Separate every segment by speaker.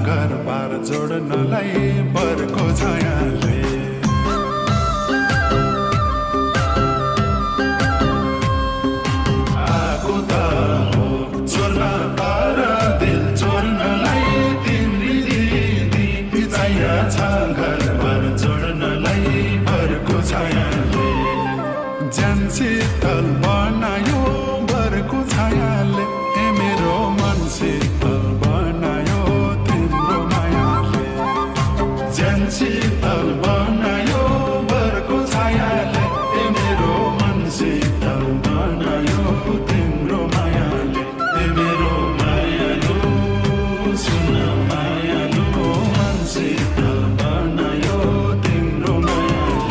Speaker 1: घरबार जोड्नलाई बरको छायाले आगो त हो चोर्न पार दिल चोर्नलाई तिम्री दिदी चाहिया छ घरबार जोड्नलाई बरको छायाले ज्यान शीतल बनायो बरको छायाले ए मेरो मन शीतल बनायो तिम्रो मायाले ज्यान शीतल बनायो बरको छायाले ए मेरो मन शीतल बनायो तिम्रो मायाले ए मेरो मायालो सुन मायालो मन शीतल बनायो तिम्रो मायाले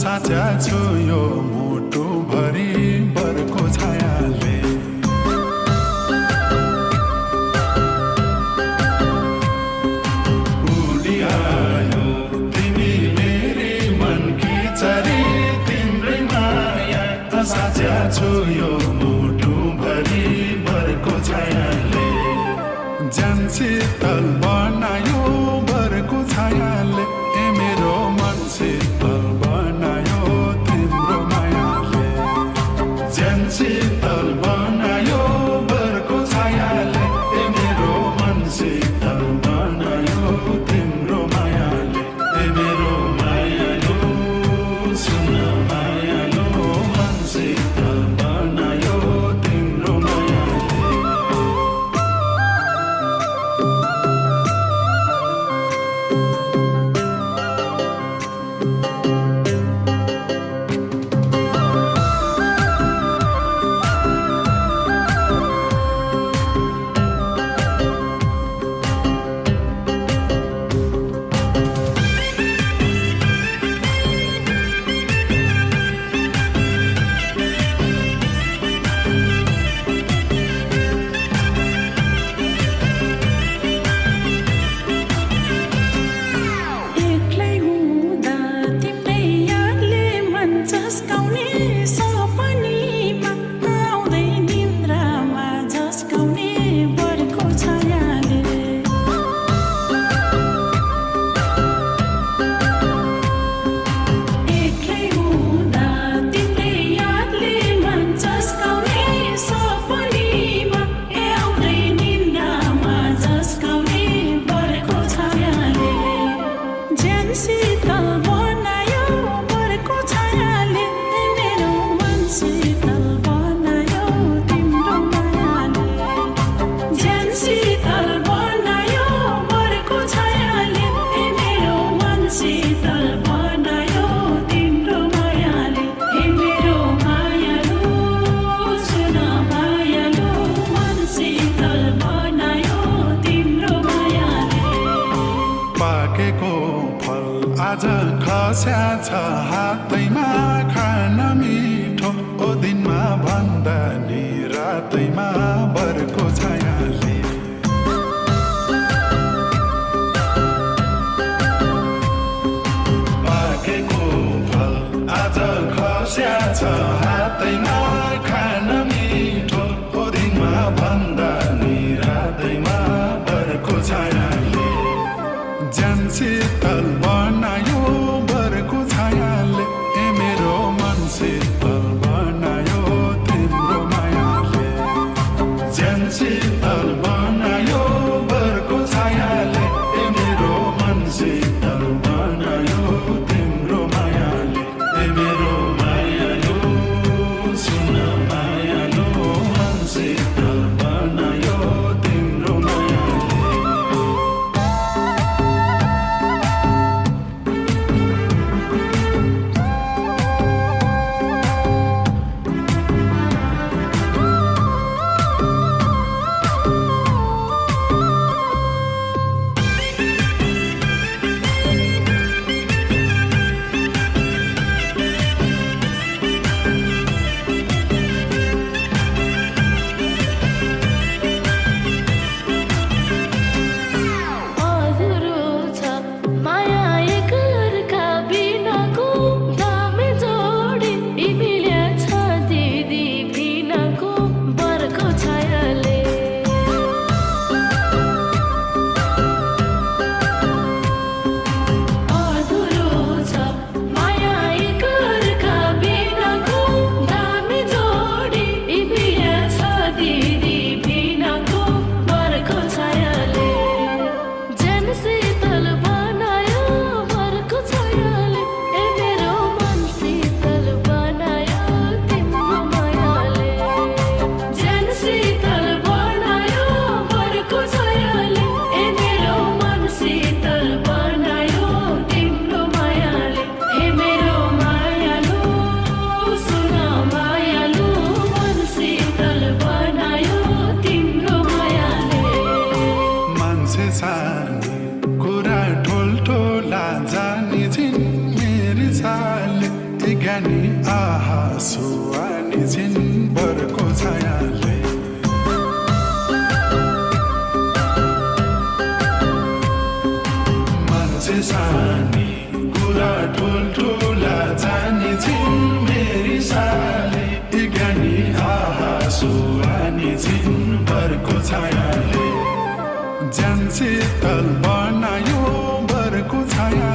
Speaker 1: साचा छु यो मुटु भरि बरको छायाले उडी आयो तिमी मेरी मनकी चरी तिम्रै माया साचा छु यो मुटु भरि बरको छायाले ज्यान शीतल बनायो बरको छायाले ए मेरो मन शीतल शीतल बनायो बरको छायाले ए मेरो मन शीतल बनायो तिम्रो मायाले ए मेरो मायालो सुन मायालो मन शीतल बनायो तिम्रो मायाले आज खस्या छ हातैमा खान मिठो ओ दिनमा भन्दा नि रातैमा बरको छायाले पाकेको फल आज खस्या छ हातैमा खान मिठो दिनमा भन्दा नि रातैमा बरको छायाले ज्यान शीतल बनायो बरको छायाले ए मेरो मन शीतल बनायो तिम्रो मायाले ज्यान शीतल बनायो बरको छायाले ए मेरो मन शीतल बनायो तिम्रो मायाले ए मेरो मायालो सुन मायालो मन शीतल बनायो तिम्रो मायाले कुरा ठुल्ठुला जानी छिन् मेरी छाले ज्ञानी आहा सुहानी छिन् बरको छायाले मान्छे सानी कुरा ठुल्ठुला जानी छिन् मेरी छाले ज्ञानी आहा सुहानी छिन् बरको छायाले ज्यान शीतल बनायो बरको छाया